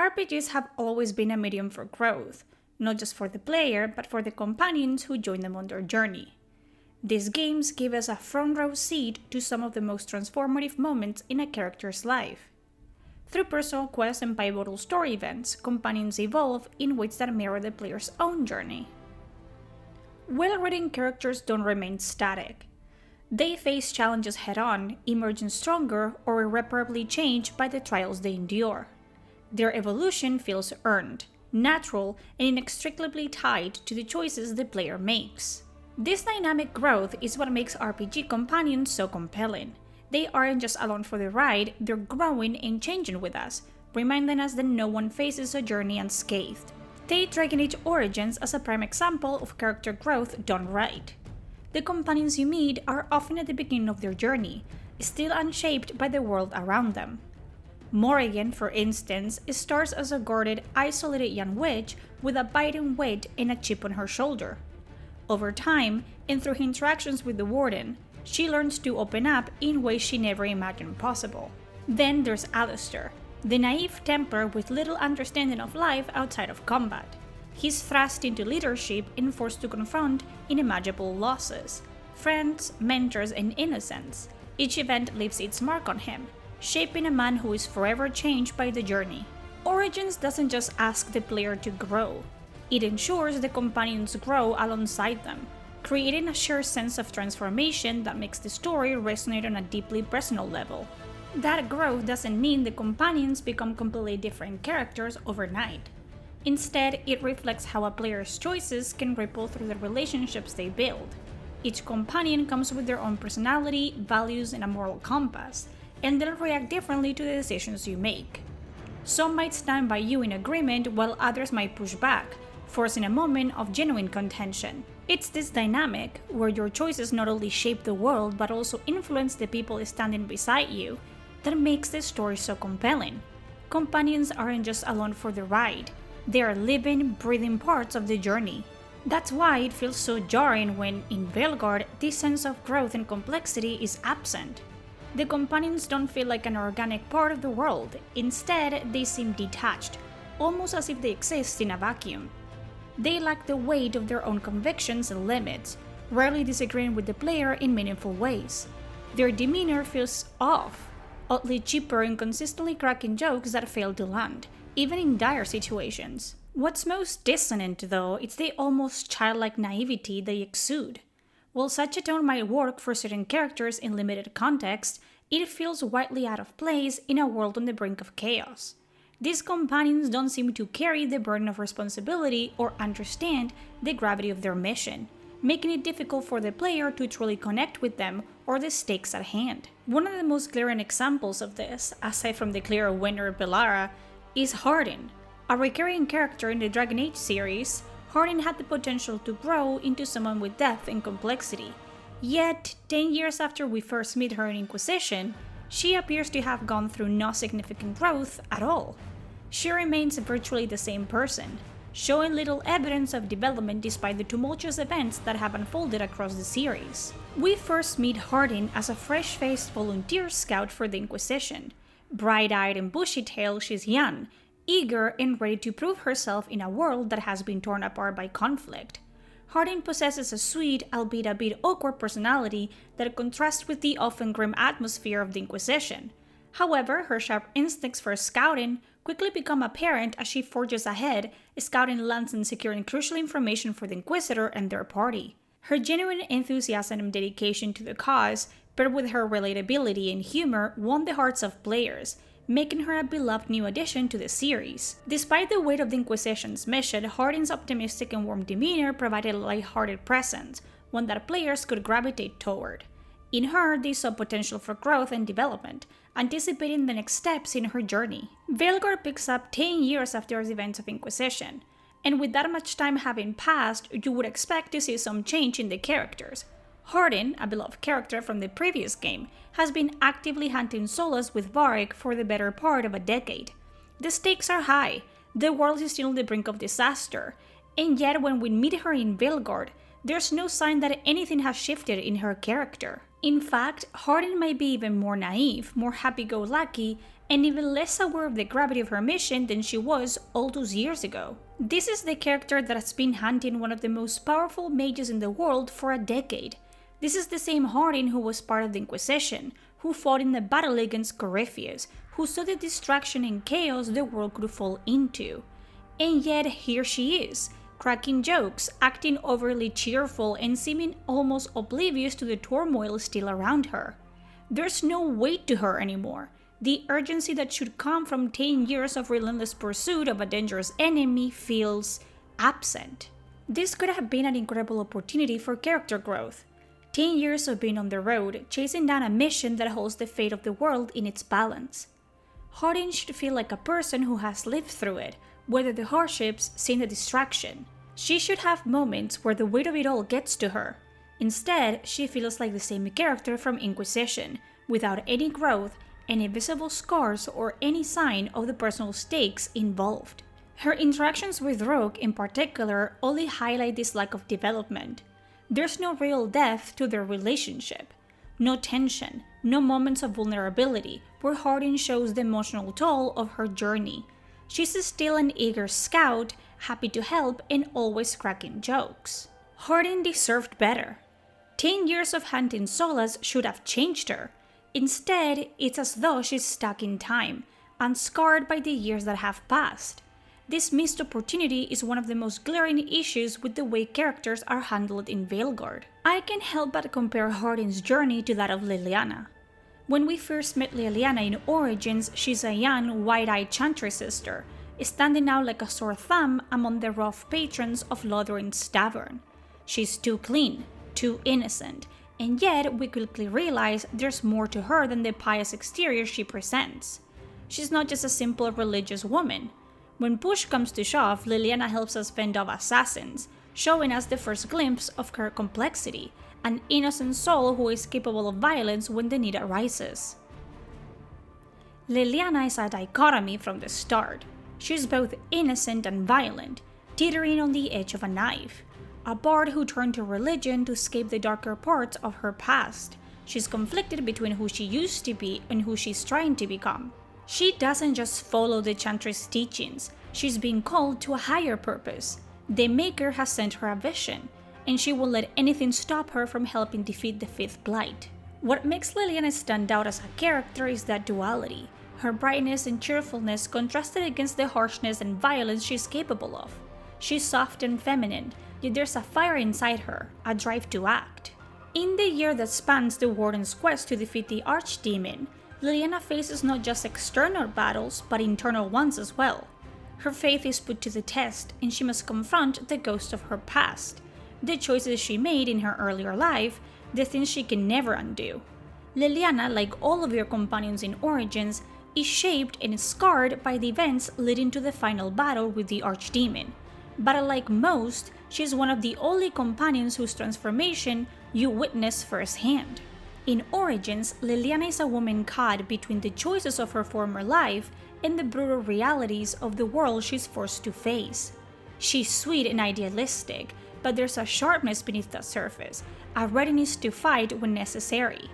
RPGs have always been a medium for growth, not just for the player, but for the companions who join them on their journey. These games give us a front row seat to some of the most transformative moments in a character's life. Through personal quests and pivotal story events, companions evolve in ways that mirror the player's own journey. Well-written characters don't remain static. They face challenges head-on, emerging stronger, or irreparably changed by the trials they endure. Their evolution feels earned, natural, and inextricably tied to the choices the player makes. This dynamic growth is what makes RPG companions so compelling. They aren't just along for the ride, they're growing and changing with us, reminding us that no one faces a journey unscathed. Take Dragon Age Origins as a prime example of character growth done right. The companions you meet are often at the beginning of their journey, still unshaped by the world around them. Morrigan, for instance, starts as a guarded, isolated young witch with a biting wit and a chip on her shoulder. Over time, and through interactions with the Warden, she learns to open up in ways she never imagined possible. Then there's Alistair, the naive Templar with little understanding of life outside of combat. He's thrust into leadership and forced to confront unimaginable losses, friends, mentors, and innocence. Each event leaves its mark on him, shaping a man who is forever changed by the journey. Origins doesn't just ask the player to grow, it ensures the companions grow alongside them, creating a shared sense of transformation that makes the story resonate on a deeply personal level. That growth doesn't mean the companions become completely different characters overnight. Instead, it reflects how a player's choices can ripple through the relationships they build. Each companion comes with their own personality, values, and a moral compass, and they'll react differently to the decisions you make. Some might stand by you in agreement, while others might push back, forcing a moment of genuine contention. It's this dynamic, where your choices not only shape the world but also influence the people standing beside you, that makes the story so compelling. Companions aren't just along for the ride, they are living, breathing parts of the journey. That's why it feels so jarring when, in Veilguard, this sense of growth and complexity is absent. The companions don't feel like an organic part of the world, instead they seem detached, almost as if they exist in a vacuum. They lack the weight of their own convictions and limits, rarely disagreeing with the player in meaningful ways. Their demeanor feels off, oddly cheaper and consistently cracking jokes that fail to land, even in dire situations. What's most dissonant, though, is the almost childlike naivety they exude. While such a tone might work for certain characters in limited context, it feels widely out of place in a world on the brink of chaos. These companions don't seem to carry the burden of responsibility or understand the gravity of their mission, making it difficult for the player to truly connect with them or the stakes at hand. One of the most glaring examples of this, aside from the clear winner Bellara, is Hardin. A recurring character in the Dragon Age series, Hardin had the potential to grow into someone with depth and complexity. Yet, 10 years after we first meet her in Inquisition, she appears to have gone through no significant growth at all. She remains virtually the same person, showing little evidence of development despite the tumultuous events that have unfolded across the series. We first meet Hardin as a fresh-faced volunteer scout for the Inquisition. Bright-eyed and bushy-tailed, she's young, eager and ready to prove herself in a world that has been torn apart by conflict. Hardin possesses a sweet, albeit a bit awkward personality that contrasts with the often grim atmosphere of the Inquisition. However, her sharp instincts for scouting quickly become apparent as she forges ahead, scouting lands and securing crucial information for the Inquisitor and their party. Her genuine enthusiasm and dedication to the cause, paired with her relatability and humor, won the hearts of players, making her a beloved new addition to the series. Despite the weight of the Inquisition's mission, Hardin's optimistic and warm demeanor provided a light-hearted presence, one that players could gravitate toward. In her, they saw potential for growth and development, anticipating the next steps in her journey. Veilguard picks up 10 years after the events of Inquisition, and with that much time having passed, you would expect to see some change in the characters. Hardin, a beloved character from the previous game, has been actively hunting Solas with Varric for the better part of a decade. The stakes are high, the world is still on the brink of disaster, and yet when we meet her in Veilguard, there's no sign that anything has shifted in her character. In fact, Hardin might be even more naive, more happy-go-lucky, and even less aware of the gravity of her mission than she was all those years ago. This is the character that has been hunting one of the most powerful mages in the world for a decade. This is the same Hardin who was part of the Inquisition, who fought in the battle against Corypheus, who saw the distraction and chaos the world could fall into. And yet here she is, cracking jokes, acting overly cheerful, and seeming almost oblivious to the turmoil still around her. There's no weight to her anymore. The urgency that should come from 10 years of relentless pursuit of a dangerous enemy feels absent. This could have been an incredible opportunity for character growth. 10 years of being on the road, chasing down a mission that holds the fate of the world in its balance. Hardin should feel like a person who has lived through it, weathered the hardships, seen the distraction. She should have moments where the weight of it all gets to her. Instead, she feels like the same character from Inquisition, without any growth, any visible scars, or any sign of the personal stakes involved. Her interactions with Rogue in particular only highlight this lack of development. There's no real depth to their relationship. No tension, no moments of vulnerability where Hardin shows the emotional toll of her journey. She's still an eager scout, happy to help and always cracking jokes. Hardin deserved better. 10 years of hunting Solas should have changed her. Instead, it's as though she's stuck in time, unscarred by the years that have passed. This missed opportunity is one of the most glaring issues with the way characters are handled in Veilguard. I can't help but compare Hardin's journey to that of Leliana. When we first met Leliana in Origins, she's a young, wide-eyed chantry sister, standing out like a sore thumb among the rough patrons of Lothrin's tavern. She's too clean, too innocent, and yet we quickly realize there's more to her than the pious exterior she presents. She's not just a simple religious woman. When push comes to shove, Leliana helps us fend off assassins, showing us the first glimpse of her complexity, an innocent soul who is capable of violence when the need arises. Leliana is a dichotomy from the start. She's both innocent and violent, teetering on the edge of a knife. A bard who turned to religion to escape the darker parts of her past. She's conflicted between who she used to be and who she's trying to become. She doesn't just follow the chantry's teachings, she's being called to a higher purpose. The Maker has sent her a vision, and she won't let anything stop her from helping defeat the Fifth Blight. What makes Leliana stand out as a character is that duality, her brightness and cheerfulness contrasted against the harshness and violence she's capable of. She's soft and feminine, yet there's a fire inside her, a drive to act. In the year that spans the Warden's quest to defeat the Archdemon, Leliana faces not just external battles, but internal ones as well. Her faith is put to the test, and she must confront the ghost of her past, the choices she made in her earlier life, the things she can never undo. Leliana, like all of your companions in Origins, is shaped and scarred by the events leading to the final battle with the Archdemon. But unlike most, she is one of the only companions whose transformation you witness firsthand. In Origins, Leliana is a woman caught between the choices of her former life and the brutal realities of the world she's forced to face. She's sweet and idealistic, but there's a sharpness beneath that surface, a readiness to fight when necessary.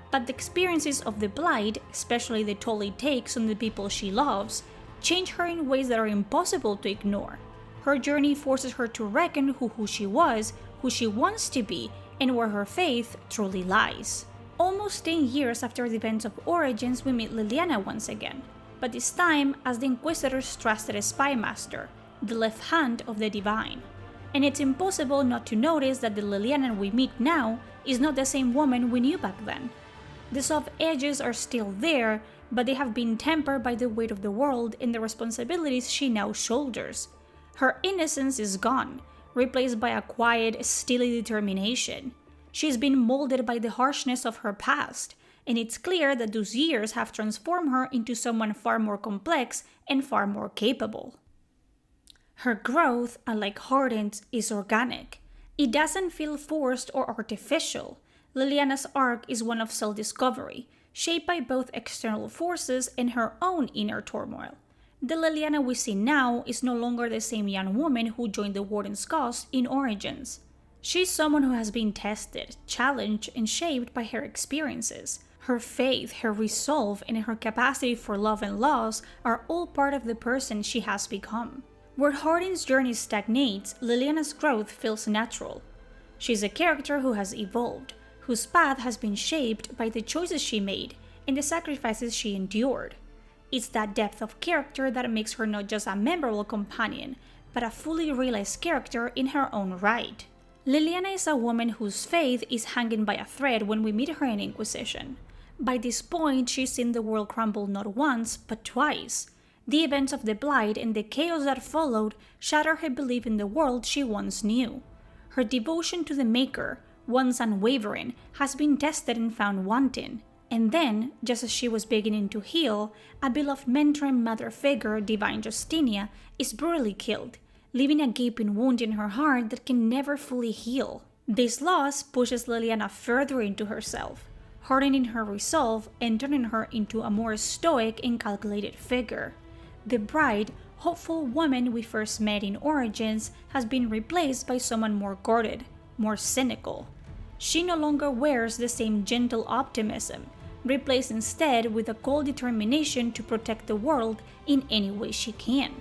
But the experiences of the Blight, especially the toll it takes on the people she loves, change her in ways that are impossible to ignore. Her journey forces her to reckon who she was, who she wants to be, and where her faith truly lies. Almost 10 years after the events of Origins, we meet Leliana once again, but this time as the Inquisitor's trusted spy master, the left hand of the Divine. And it's impossible not to notice that the Leliana we meet now is not the same woman we knew back then. The soft edges are still there, but they have been tempered by the weight of the world and the responsibilities she now shoulders. Her innocence is gone, replaced by a quiet, steely determination. She's been molded by the harshness of her past, and it's clear that those years have transformed her into someone far more complex and far more capable. Her growth, unlike Hardin's, is organic. It doesn't feel forced or artificial. Leliana's arc is one of self-discovery, shaped by both external forces and her own inner turmoil. The Leliana we see now is no longer the same young woman who joined the Warden's cause in Origins. She's someone who has been tested, challenged, and shaped by her experiences. Her faith, her resolve, and her capacity for love and loss are all part of the person she has become. Where Hardin's journey stagnates, Leliana's growth feels natural. She's a character who has evolved, whose path has been shaped by the choices she made and the sacrifices she endured. It's that depth of character that makes her not just a memorable companion, but a fully realized character in her own right. Leliana is a woman whose faith is hanging by a thread when we meet her in Inquisition. By this point, she's seen the world crumble not once, but twice. The events of the Blight and the chaos that followed shattered her belief in the world she once knew. Her devotion to the Maker, once unwavering, has been tested and found wanting. And then, just as she was beginning to heal, a beloved mentor and mother figure, Divine Justinia, is brutally killed, leaving a gaping wound in her heart that can never fully heal. This loss pushes Leliana further into herself, hardening her resolve and turning her into a more stoic and calculated figure. The bright, hopeful woman we first met in Origins has been replaced by someone more guarded, more cynical. She no longer wears the same gentle optimism, replaced instead with a cold determination to protect the world in any way she can.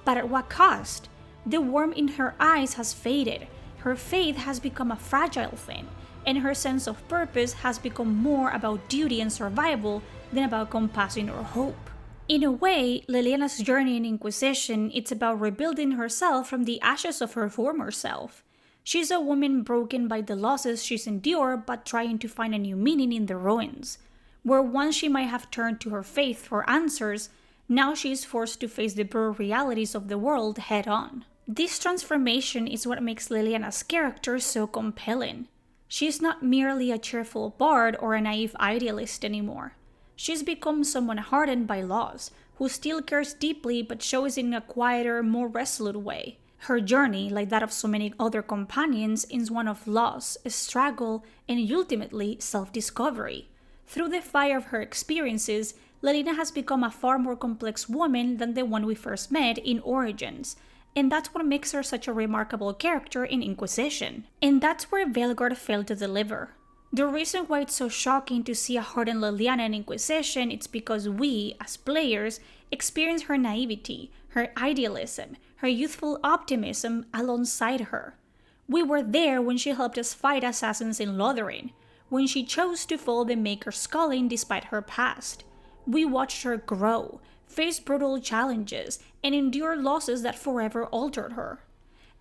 But at what cost? The warmth in her eyes has faded, her faith has become a fragile thing, and her sense of purpose has become more about duty and survival than about compassion or hope. In a way, Leliana's journey in Inquisition is about rebuilding herself from the ashes of her former self. She's a woman broken by the losses she's endured but trying to find a new meaning in the ruins. Where once she might have turned to her faith for answers, now she is forced to face the brutal realities of the world head on. This transformation is what makes Leliana's character so compelling. She's not merely a cheerful bard or a naive idealist anymore. She's become someone hardened by loss, who still cares deeply but shows it in a quieter, more resolute way. Her journey, like that of so many other companions, is one of loss, struggle, and ultimately self-discovery. Through the fire of her experiences, Leliana has become a far more complex woman than the one we first met in Origins, and that's what makes her such a remarkable character in Inquisition. And that's where Veilguard failed to deliver. The reason why it's so shocking to see a hardened Leliana in Inquisition is because we, as players, experience her naivety, her idealism, her youthful optimism alongside her. We were there when she helped us fight assassins in Lotharing, when she chose to follow the Maker's calling despite her past. We watched her grow, face brutal challenges, and endure losses that forever altered her.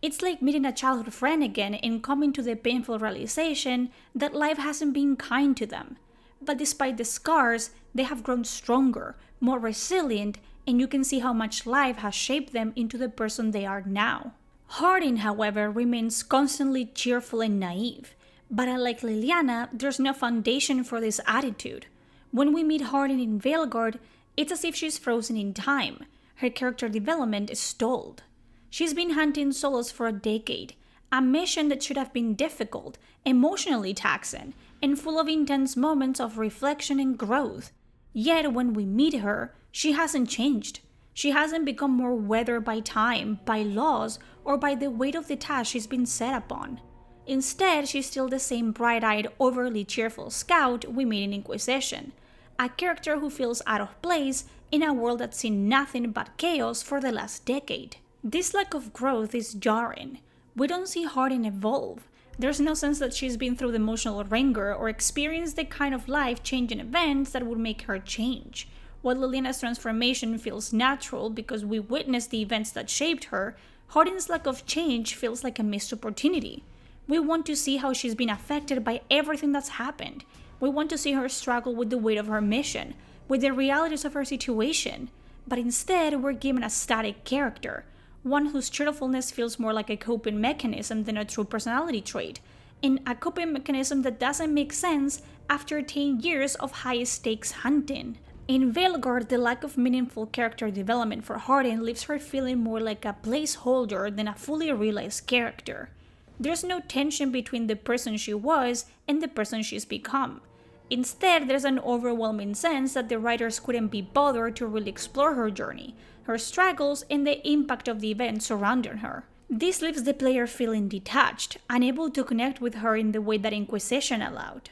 It's like meeting a childhood friend again and coming to the painful realization that life hasn't been kind to them. But despite the scars, they have grown stronger, more resilient, and you can see how much life has shaped them into the person they are now. Hardin, however, remains constantly cheerful and naive. But unlike Leliana, there's no foundation for this attitude. When we meet Hardin in Veilguard, it's as if she's frozen in time. Her character development is stalled. She's been hunting souls for a decade, a mission that should have been difficult, emotionally taxing, and full of intense moments of reflection and growth. Yet when we meet her, she hasn't changed. She hasn't become more weathered by time, by loss, or by the weight of the task she's been set upon. Instead, she's still the same bright-eyed, overly cheerful scout we meet in Inquisition, a character who feels out of place in a world that's seen nothing but chaos for the last decade. This lack of growth is jarring. We don't see Hardin evolve. There's no sense that she's been through the emotional wringer or experienced the kind of life-changing events that would make her change. While Leliana's transformation feels natural because we witnessed the events that shaped her, Hardin's lack of change feels like a missed opportunity. We want to see how she's been affected by everything that's happened. We want to see her struggle with the weight of her mission, with the realities of her situation. But instead, we're given a static character, one whose cheerfulness feels more like a coping mechanism than a true personality trait, and a coping mechanism that doesn't make sense after 10 years of high-stakes hunting. In Veilguard, the lack of meaningful character development for Hardin leaves her feeling more like a placeholder than a fully realized character. There's no tension between the person she was and the person she's become. Instead, there's an overwhelming sense that the writers couldn't be bothered to really explore her journey, her struggles, and the impact of the events surrounding her. This leaves the player feeling detached, unable to connect with her in the way that Inquisition allowed.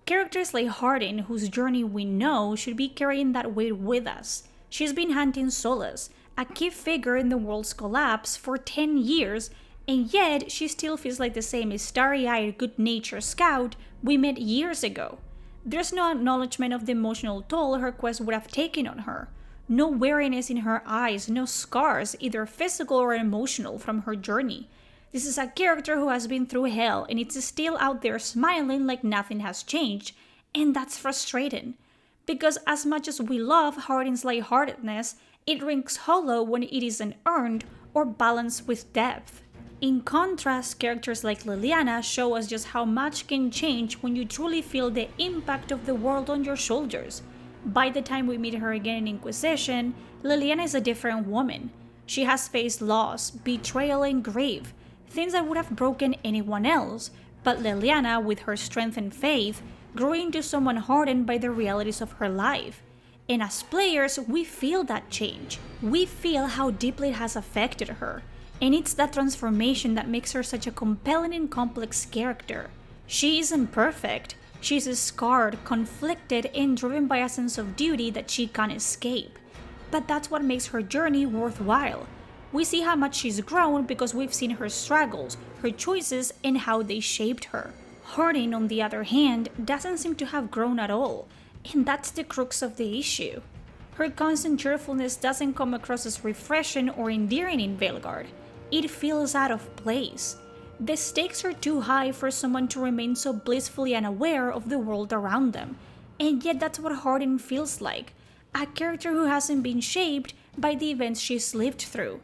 Characters like Hardin, whose journey we know, should be carrying that weight with us. She's been hunting Solace, a key figure in the world's collapse, for 10 years, and yet she still feels like the same starry-eyed, good-natured scout we met years ago. There's no acknowledgement of the emotional toll her quest would have taken on her. No weariness in her eyes, no scars, either physical or emotional, from her journey. This is a character who has been through hell and it's still out there smiling like nothing has changed, and that's frustrating. Because as much as we love Hardin's lightheartedness, it rings hollow when it isn't earned or balanced with depth. In contrast, characters like Leliana show us just how much can change when you truly feel the impact of the world on your shoulders. By the time we meet her again in Inquisition, Leliana is a different woman. She has faced loss, betrayal, and grief, things that would have broken anyone else, but Leliana, with her strength and faith, grew into someone hardened by the realities of her life. And as players, we feel that change. We feel how deeply it has affected her. And it's that transformation that makes her such a compelling and complex character. She isn't perfect. She's scarred, conflicted, and driven by a sense of duty that she can't escape. But that's what makes her journey worthwhile. We see how much she's grown because we've seen her struggles, her choices, and how they shaped her. Hardin, on the other hand, doesn't seem to have grown at all, and that's the crux of the issue. Her constant cheerfulness doesn't come across as refreshing or endearing in Veilguard. It feels out of place. The stakes are too high for someone to remain so blissfully unaware of the world around them, and yet that's what Hardin feels like, a character who hasn't been shaped by the events she's lived through.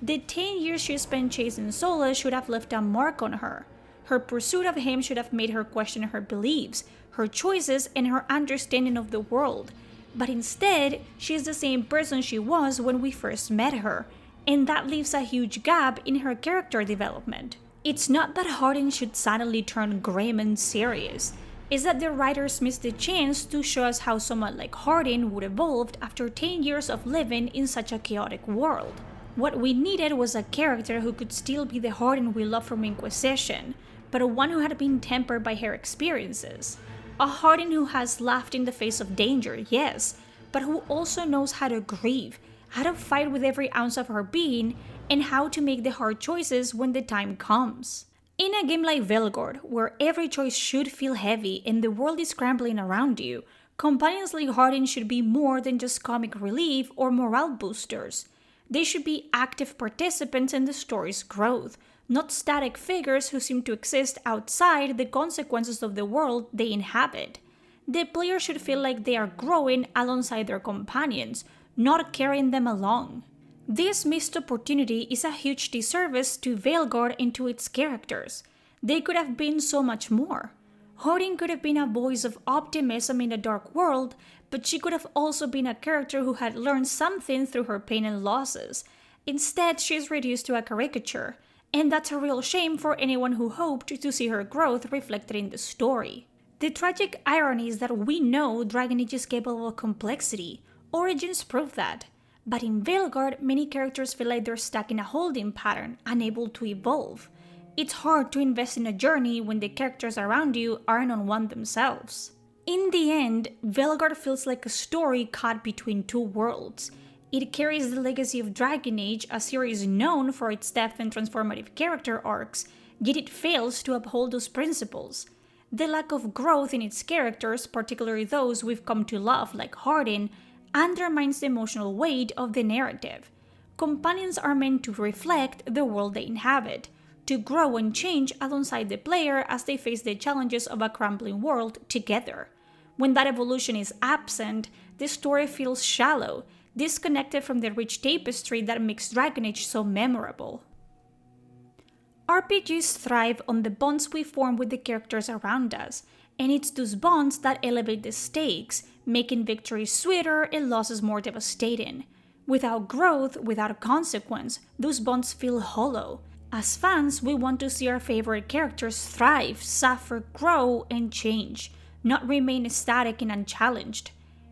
The 10 years she spent chasing Solace should have left a mark on her. Her pursuit of him should have made her question her beliefs, her choices, and her understanding of the world. But instead, she's the same person she was when we first met her, and that leaves a huge gap in her character development. It's not that Hardin should suddenly turn grim and serious. It's that the writers missed the chance to show us how someone like Hardin would evolve after 10 years of living in such a chaotic world. What we needed was a character who could still be the Hardin we love from Inquisition, but one who had been tempered by her experiences. A Hardin who has laughed in the face of danger, yes, but who also knows how to grieve, how to fight with every ounce of her being, and how to make the hard choices when the time comes. In a game like Veilguard, where every choice should feel heavy and the world is scrambling around you, companions like Hardin should be more than just comic relief or morale boosters. They should be active participants in the story's growth, not static figures who seem to exist outside the consequences of the world they inhabit. The player should feel like they are growing alongside their companions, not carrying them along. This missed opportunity is a huge disservice to Veilguard and to its characters. They could have been so much more. Hardin could have been a voice of optimism in a dark world, but she could have also been a character who had learned something through her pain and losses. Instead, she's reduced to a caricature, and that's a real shame for anyone who hoped to see her growth reflected in the story. The tragic irony is that we know Dragon Age is capable of complexity. Origins prove that. But in Veilguard, many characters feel like they're stuck in a holding pattern, unable to evolve. It's hard to invest in a journey when the characters around you aren't on one themselves. In the end, Veilguard feels like a story caught between two worlds. It carries the legacy of Dragon Age, a series known for its depth and transformative character arcs, yet it fails to uphold those principles. The lack of growth in its characters, particularly those we've come to love like Hardin, undermines the emotional weight of the narrative. Companions are meant to reflect the world they inhabit, to grow and change alongside the player as they face the challenges of a crumbling world together. When that evolution is absent, the story feels shallow, disconnected from the rich tapestry that makes Dragon Age so memorable. RPGs thrive on the bonds we form with the characters around us, and it's those bonds that elevate the stakes, making victories sweeter and losses more devastating. Without growth, without consequence, those bonds feel hollow. As fans, we want to see our favorite characters thrive, suffer, grow, and change, not remain static and unchallenged.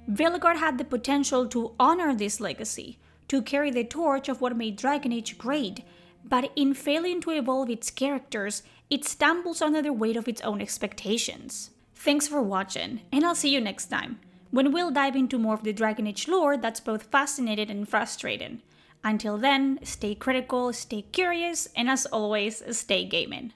Veilguard had the potential to honor this legacy, to carry the torch of what made Dragon Age great, but in failing to evolve its characters, it stumbles under the weight of its own expectations. Thanks for watching, and I'll see you next time, when we'll dive into more of the Dragon Age lore that's both fascinating and frustrating. Until then, stay critical, stay curious, and as always, stay gaming.